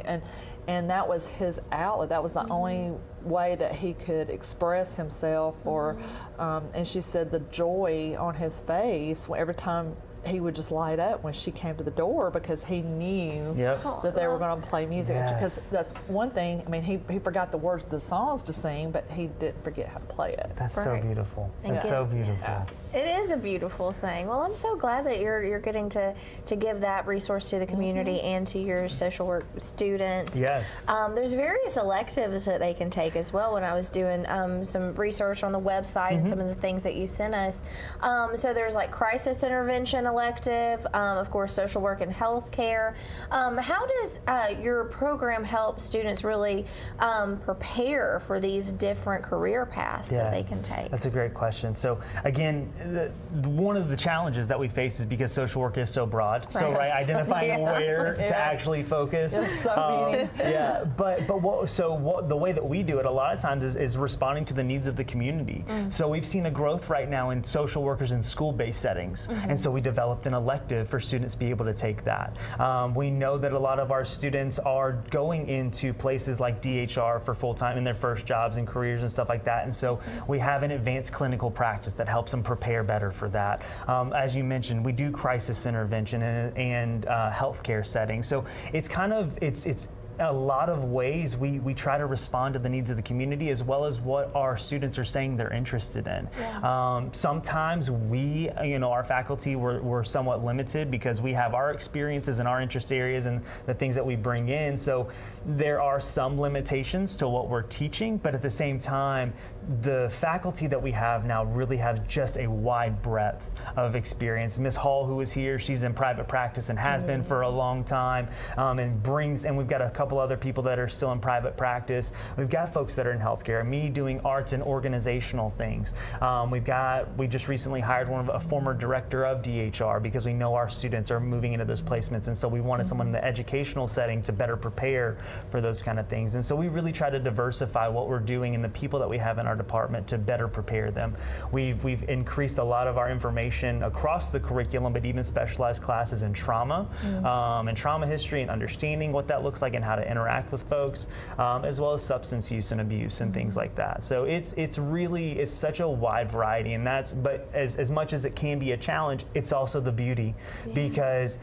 and that was his outlet. That was the only way that he could express himself. Or, and she said the joy on his face every time he would just light up when she came to the door, because he knew that they were going to play music. Because that's one thing. I mean, he forgot the words of the songs to sing, but he didn't forget how to play it. That's so Right. beautiful. And That's get- so beautiful. It is a beautiful thing. Well, I'm so glad that you're getting to give that resource to the community and to your social work students. Yes. There's various electives that they can take as well. When I was doing some research on the website and some of the things that you sent us, so there's like crisis intervention elective, of course, social work and healthcare. How does your program help students really prepare for these different career paths that they can take? That's a great question. So again, one of the challenges that we face is because social work is so broad. So Right. identifying Yeah. where to actually focus. It's so meaty. Yeah, but the way that we do it a lot of times is responding to the needs of the community. So we've seen a growth right now in social workers in school-based settings, and so we developed an elective for students to be able to take that. We know that a lot of our students are going into places like DHR for full-time in their first jobs and careers and stuff like that, and so we have an advanced clinical practice that helps them prepare better for that. As you mentioned, we do crisis intervention and healthcare settings. So it's kind of it's a lot of ways we try to respond to the needs of the community as well as what our students are saying they're interested in. Sometimes our faculty, we're somewhat limited because we have our experiences and our interest areas and the things that we bring in. So there are some limitations to what we're teaching, but at the same time, the faculty that we have now really have just a wide breadth of experience. Miss Hall, who is here, she's in private practice and has been for a long time, and we've got a couple other people that are still in private practice. We've got folks that are in healthcare, me doing arts and organizational things. We just recently hired a former director of DHR because we know our students are moving into those placements, and so we wanted someone in the educational setting to better prepare for those kind of things. And so we really try to diversify what we're doing and the people that we have in our department to better prepare them. We've increased a lot of our information across the curriculum, but even specialized classes in trauma and trauma history and understanding what that looks like and how to interact with folks, as well as substance use and abuse and things like that. So it's such a wide variety, but as much as it can be a challenge, it's also the beauty because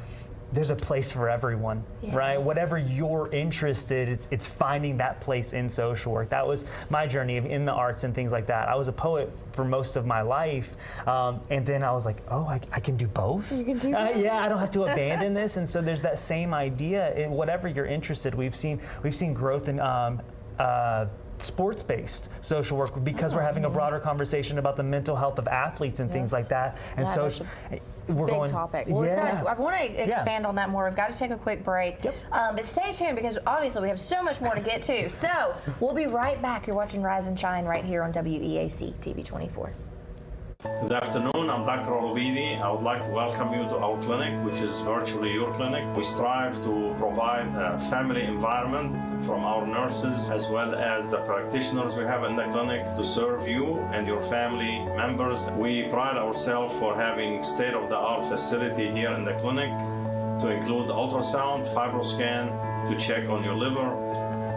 there's a place for everyone, right? Whatever you're interested, it's finding that place in social work. That was my journey in the arts and things like that. I was a poet for most of my life, and then I was like, oh, I can do both? You can do both. Yeah, I don't have to abandon this. And so there's that same idea in whatever you're interested. We've seen growth in sports-based social work because we're having a broader conversation about the mental health of athletes and things like that. And so we're big going topic. Yeah. I want to expand on that more. We've got to take a quick break. But stay tuned because obviously we have so much more to get to. So we'll be right back. You're watching Rise and Shine right here on WEAC TV 24. Good afternoon, I'm Dr. Olubidi. I would like to welcome you to our clinic, which is virtually your clinic. We strive to provide a family environment from our nurses as well as the practitioners we have in the clinic to serve you and your family members. We pride ourselves for having state-of-the-art facility here in the clinic to include ultrasound, fibroscan, to check on your liver.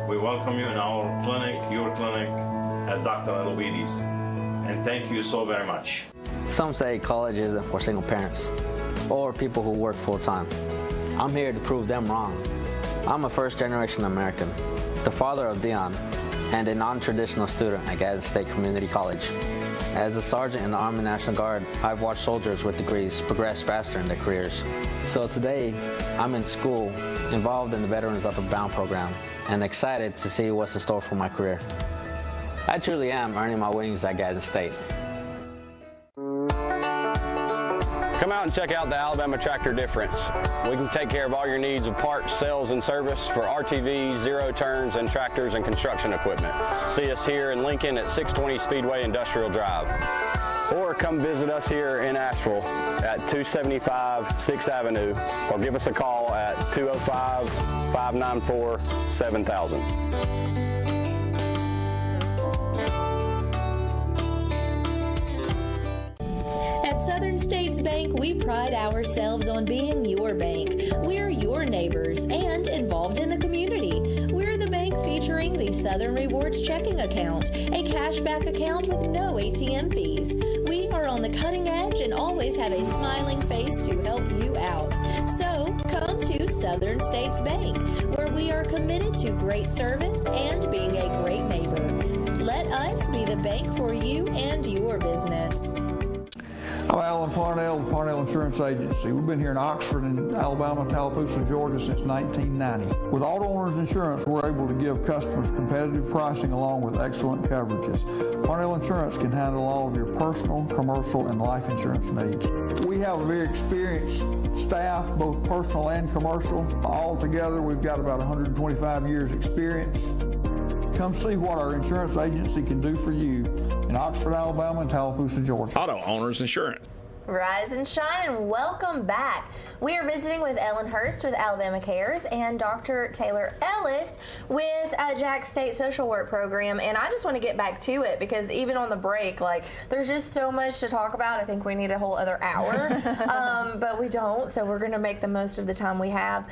We welcome you in our clinic, your clinic, at Dr. Olubidi's. And thank you so very much. Some say college isn't for single parents or people who work full-time. I'm here to prove them wrong. I'm a first-generation American, the father of Dion, and a non-traditional student at Gadsden State Community College. As a sergeant in the Army National Guard, I've watched soldiers with degrees progress faster in their careers. So today, I'm in school, involved in the Veterans Upward Bound program, and excited to see what's in store for my career. I truly am earning my wings at Gadsden State. Come out and check out the Alabama Tractor Difference. We can take care of all your needs of parts, sales, and service for RTVs, zero turns, and tractors and construction equipment. See us here in Lincoln at 620 Speedway Industrial Drive. Or come visit us here in Asheville at 275 6th Avenue, or give us a call at 205-594-7000. Southern States Bank, we pride ourselves on being your bank. We're your neighbors and involved in the community. We're the bank featuring the Southern Rewards checking account, a cashback account with no ATM fees. We are on the cutting edge and always have a smiling face to help you out. So come to Southern States Bank, where we are committed to great service and being a great neighbor. Let us be the bank for you and your business. I'm Alan Parnell, the Parnell Insurance Agency. We've been here in Oxford and Alabama, Tallapoosa, Georgia since 1990. With Auto Owners Insurance, we're able to give customers competitive pricing along with excellent coverages. Parnell Insurance can handle all of your personal, commercial, and life insurance needs. We have a very experienced staff, both personal and commercial. All together, we've got about 125 years experience. Come see what our insurance agency can do for you in Oxford, Alabama, and Tallapoosa, Georgia. Auto Owners Insurance. Rise and shine and welcome back. We are visiting with Ellen Hurst with Alabama Cares and Dr. Taylor Ellis with Jack State Social Work Program. And I just want to get back to it because even on the break, like there's just so much to talk about. I think we need a whole other hour, but we don't. So we're going to make the most of the time we have.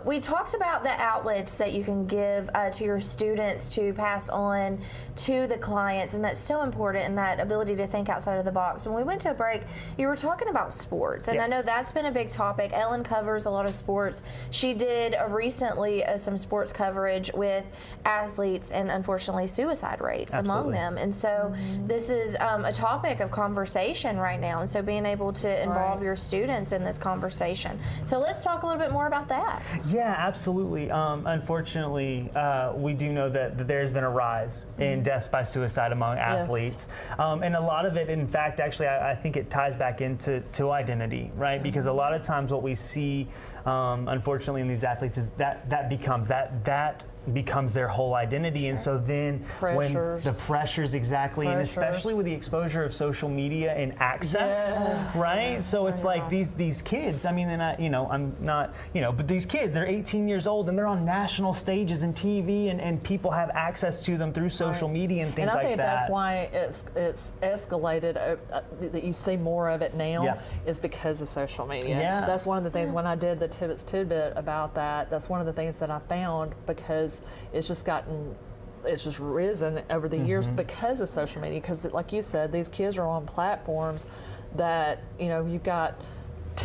We talked about the outlets that you can give to your students to pass on to the clients, and that's so important, and that ability to think outside of the box. When we went to a break, you were talking about sports, and Yes. I know that's been a big topic. Ellen covers a lot of sports. She did recently some sports coverage with athletes and unfortunately suicide rates among Absolutely. them. And so this is a topic of conversation right now. And so being able to involve your students in this conversation. So let's talk a little bit more about that. Yeah, absolutely. Unfortunately, we do know that there's been a rise in deaths by suicide among athletes. And a lot of it, in fact, actually, I think it ties back into identity, right? Because a lot of times what we see, unfortunately, in these athletes is that becomes their whole identity. And so then when the pressures and especially with the exposure of social media and access, right? So it's like these kids, I mean, I'm not, but these kids, they're 18 years old and they're on national stages and TV and people have access to them through social media and things like that. And I think that's why it's escalated, that you see more of it now is because of social media. Yeah. That's one of the things when I did the Tibbetts Tidbit about that's one of the things that I found, because it's just risen over the years because of social media. Because like you said, these kids are on platforms that, you've got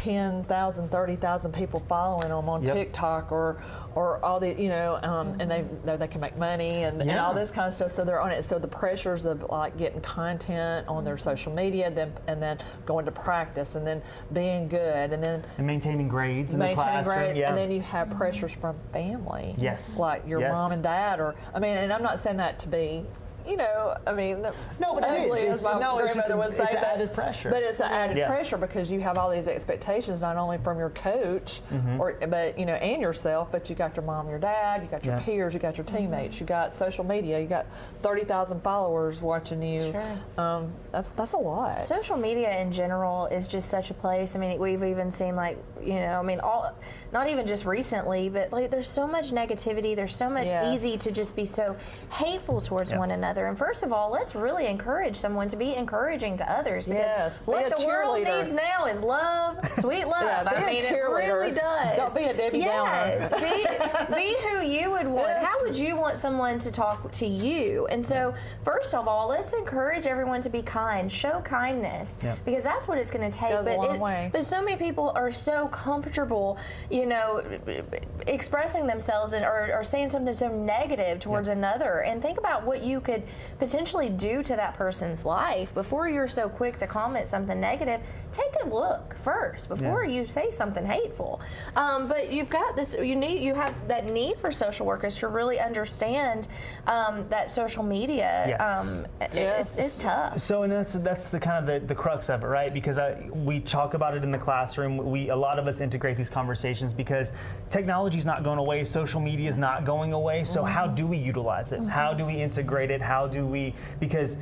10,000, 30,000 people following them on TikTok or all the, and they know they can make money and all this kind of stuff. So they're on it. So the pressures of like getting content on their social media, and then going to practice, and then being good, and then maintaining grades in the classroom. And then you have pressures from family. Yes. Like your mom and dad, and I'm not saying that to be. No, but ugly, it is. as my grandmother would say. It's added pressure. But it's the added pressure because you have all these expectations, not only from your coach, but and yourself. But you got your mom, your dad, you got your peers, you got your teammates, you got social media, you got 30,000 followers watching you. Sure. That's a lot. Social media in general is just such a place. I mean, we've even seen not even just recently, but like there's so much negativity. There's so much easy to just be so hateful towards one another. And first of all, let's really encourage someone to be encouraging to others, because what the world needs now is love, sweet love. I mean, it really does. Don't be a Debbie Downer. Be who you would want. Yes. How would you want someone to talk to you? And so, first of all, let's encourage everyone to be kind, show kindness, because that's what it's going to take. Goes a long way. But so many people are so comfortable, expressing themselves or saying something so negative towards another. And think about what you could potentially do to that person's life before you're so quick to comment something negative. Take a look first before you say something hateful. But you've got this. You have that need for social workers to really understand that social media. It's tough. So, and that's the kind of the crux of it, right? Because we talk about it in the classroom. A lot of us integrate these conversations because technology's not going away. Social media is not going away. So how do we utilize it? How do we integrate it? How do we? Because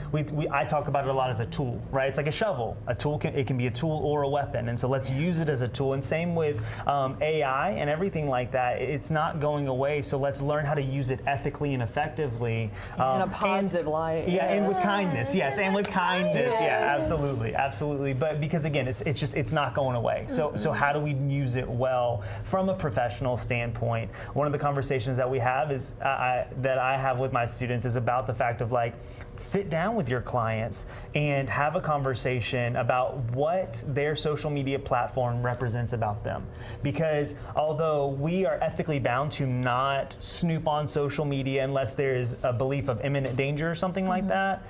I talk about it a lot as a tool, right? It's like a shovel. A tool can be a tool or a weapon, and so let's use it as a tool. And same with AI and everything like that. It's not going away. So let's learn how to use it ethically and effectively in a positive light. And with kindness. Yes, and with kindness. Yeah, absolutely. But because again, it's not going away. So how do we use it well from a professional standpoint? One of the conversations that we have is that I have with my students is about the fact of like, sit down with your clients and have a conversation about what their social media platform represents about them. Because although we are ethically bound to not snoop on social media unless there's a belief of imminent danger or something like that,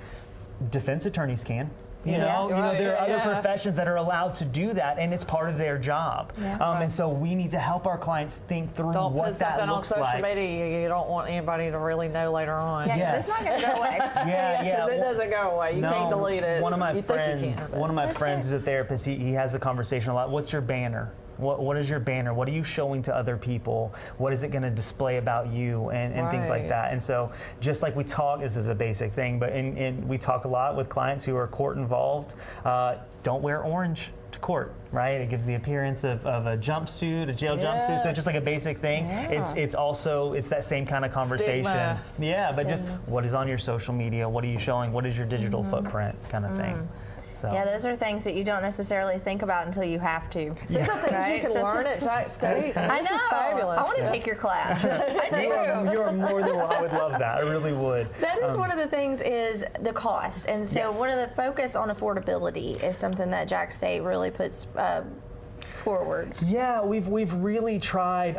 defense attorneys can. There are other professions that are allowed to do that, and it's part of their job. And so we need to help our clients think through what that looks like. On social media you don't want anybody to really know later on. It's not going to go away. Because it doesn't go away. You can't delete it. One of my friends who's a therapist, he has the conversation a lot. What's your banner? What is your banner? What are you showing to other people? What is it going to display about you and things like that? And so just like we talk, this is a basic thing, but we talk a lot with clients who are court involved. Don't wear orange to court, right? It gives the appearance of a jumpsuit, a jail jumpsuit. So it's just like a basic thing. It's also that same kind of conversation. Stigma. But just what is on your social media? What are you showing? What is your digital footprint kind of thing? So. Yeah, those are things that you don't necessarily think about until you have to. See the things you can learn at Jack State. I know. This is fabulous. I want to take your class. I do. You are more than welcome. I would love that. I really would. That is one of the things is the cost. And so one of the focus on affordability is something that Jack State really puts forward. Yeah, we've really tried.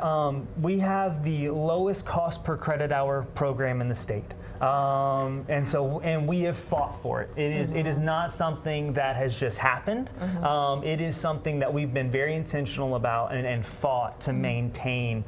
We have the lowest cost per credit hour program in the state. And we have fought for it. It is not something that has just happened. It is something that we've been very intentional about and fought to maintain,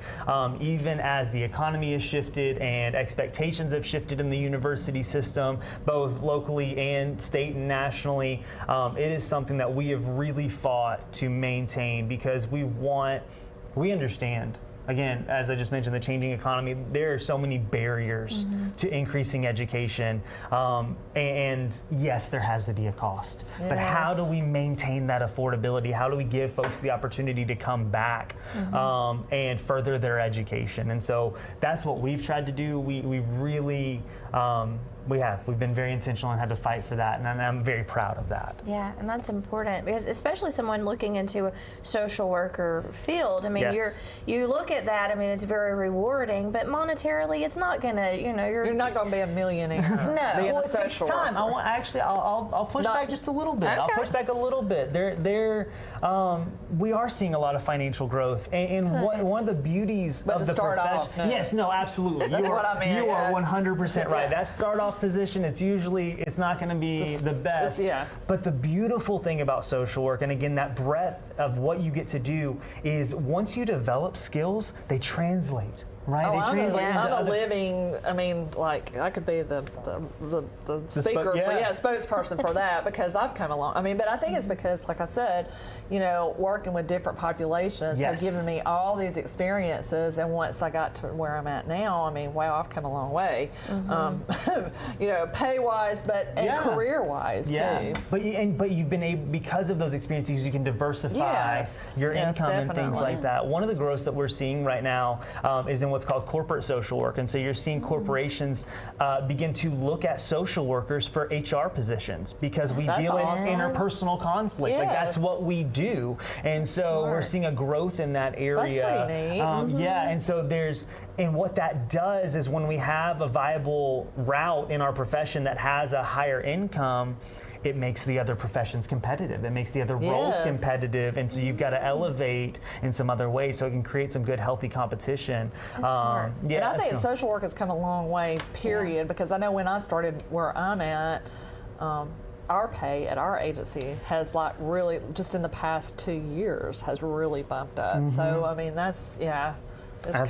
even as the economy has shifted and expectations have shifted in the university system, both locally and state and nationally. It is something that we have really fought to maintain because we understand. Again, as I just mentioned, the changing economy, there are so many barriers to increasing education. And yes, there has to be a cost. Yes. But how do we maintain that affordability? How do we give folks the opportunity to come back and further their education? And so that's what we've tried to do. We really We've been very intentional and had to fight for that, and I'm very proud of that. Yeah, and that's important because especially someone looking into a social worker field. I mean, Yes. you look at that. I mean, it's very rewarding, but monetarily, it's not gonna. You're not going to be a millionaire. No. being Well, a it takes social time. worker. I'll push back just a little bit. I'll Okay. push back a little bit. We are seeing a lot of financial growth, and one of the beauties But of to the start profession. off, no. Yes, no, absolutely. That's what I mean, You yeah. are 100% right. That start off position, it's not going to be the best. yeah. But the beautiful thing about social work, and again, that breadth of what you get to do, is once you develop skills, they translate. Right? Oh, They translate into I'm a other- living. I mean, like I could be the speaker, spokesperson for that because I've come along. I mean, but I think it's because, like I said, working with different populations Yes. have given me all these experiences, and once I got to where I'm at now, I mean, wow, I've come a long way. Pay wise, and career wise too. But you've been able, because of those experiences, you can diversify Yes. your Yes, income and things definitely. like that. One of the growths that we're seeing right now is in what's called corporate social work, and so you're seeing corporations begin to look at social workers for HR positions because we That's deal awesome. in interpersonal conflict. Like that's Yes. what we do, and so we're Smart. seeing a growth in that area. That's pretty neat. Yeah, and so and what that does is when we have a viable route in our profession that has a higher income, it makes the other professions competitive. It makes the other roles Yes. competitive, and so you've got to elevate in some other ways so it can create some good, healthy competition. Smart. Yeah, and I think so- social work has come a long way, period, because I know when I started where I'm at, our pay at our agency has really, just in the past 2 years, has really bumped up. So, I mean, it's come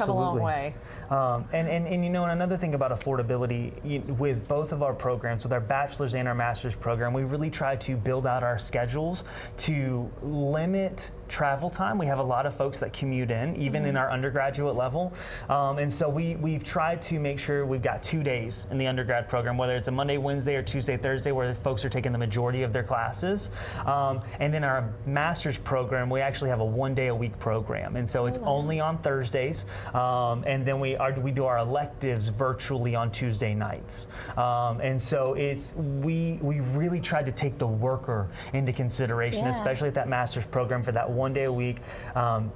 a long Absolutely. way. And another thing about affordability with both of our programs, with our bachelor's and our master's program, we really try to build out our schedules to limit travel time. We have a lot of folks that commute in, even in our undergraduate level. And so we've tried to make sure we've got 2 days in the undergrad program, whether it's a Monday, Wednesday, or Tuesday, Thursday, where folks are taking the majority of their classes. And in our master's program, we actually have a 1 day a week program. And so it's only on Thursdays. And then we do our electives virtually on Tuesday nights. And so we really tried to take the worker into consideration, especially at that master's program for that 1 day a week.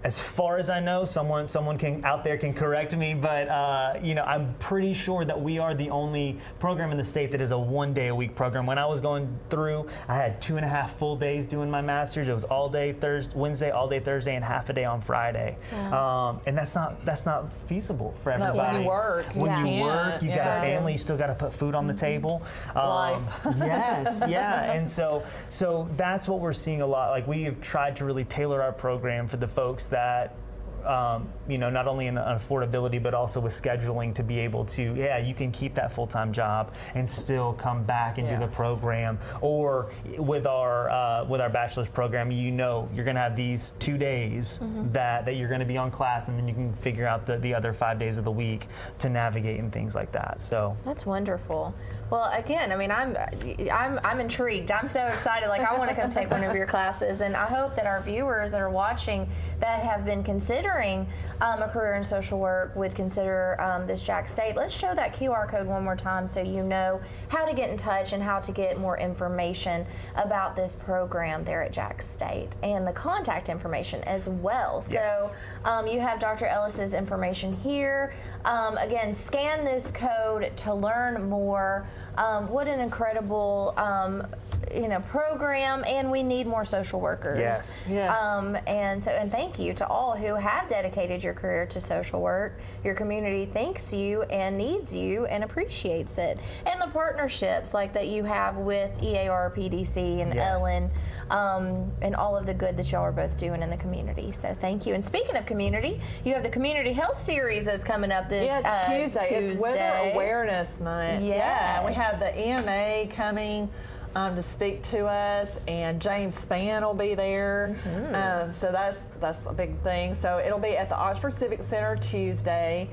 As far as I know, someone out there can correct me, but I'm pretty sure that we are the only program in the state that is a 1 day a week program. When I was going through, I had 2.5 full days doing my master's. It was all day Wednesday, all day Thursday, and half a day on Friday. And that's not feasible for No, everybody. when you work, When you work, you got a Yeah. family, you still got to put food on the table. Life. Yes, yeah, and so that's what we're seeing a lot. Like we have tried to really tailor our program for the folks that not only in affordability but also with scheduling to be able to, you can keep that full-time job and still come back and do the program. Or with our bachelor's program, you're going to have these 2 days that you're going to be on class, and then you can figure out the other 5 days of the week to navigate and things like that. So That's wonderful. Well, again, I mean, I'm intrigued. I'm so excited. Like, I want to come take one of your classes, and I hope that our viewers that are watching that have been considering a career in social work would consider this Jack State. Let's show that QR code one more time so you know how to get in touch and how to get more information about this program there at Jack State and the contact information as well. Yes. So you have Dr. Ellis's information here. Again, scan this code to learn more. What an incredible program, and we need more social workers. Yes. And thank you to all who have dedicated your career to social work. Your community thanks you and needs you and appreciates it. And the partnerships like that you have with EAR, PDC, and Ellen, and all of the good that y'all are both doing in the community. So thank you. And speaking of community, you have the Community Health Series that's coming up this Tuesday. It's Weather Awareness Month. Yes. Yeah, we have the EMA coming. to speak to us, and James Spann will be there. So that's a big thing. So it'll be at the Oxford Civic Center Tuesday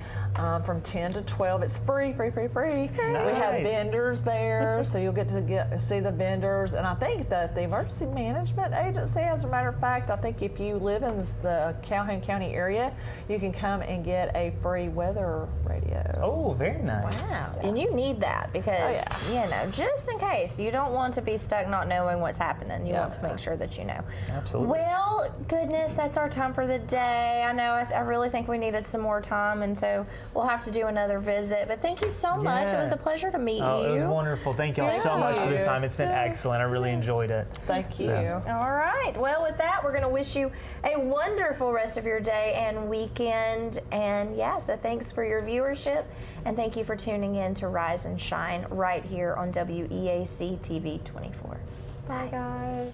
from 10 to 12. It's free. We have vendors there, so you'll get to see the vendors. And I think that the Emergency Management Agency, as a matter of fact, I think if you live in the Calhoun County area, you can come and get a free weather radio. Oh, very nice. Wow. And you need that because, you know, just in case you don't want to be stuck not knowing what's happening. You want to make sure that you know. Absolutely. Well, goodness, that's our time for the day. I know I really think we needed some more time, and so we'll have to do another visit. But thank you so much. It was a pleasure to meet you. It was wonderful. Thank y'all so much for this time. It's been excellent. I really enjoyed it. Thank you. All right. Well, with that, we're going to wish you a wonderful rest of your day and weekend. And so thanks for your viewership, and thank you for tuning in to Rise and Shine right here on WEAC TV 24. Bye, guys.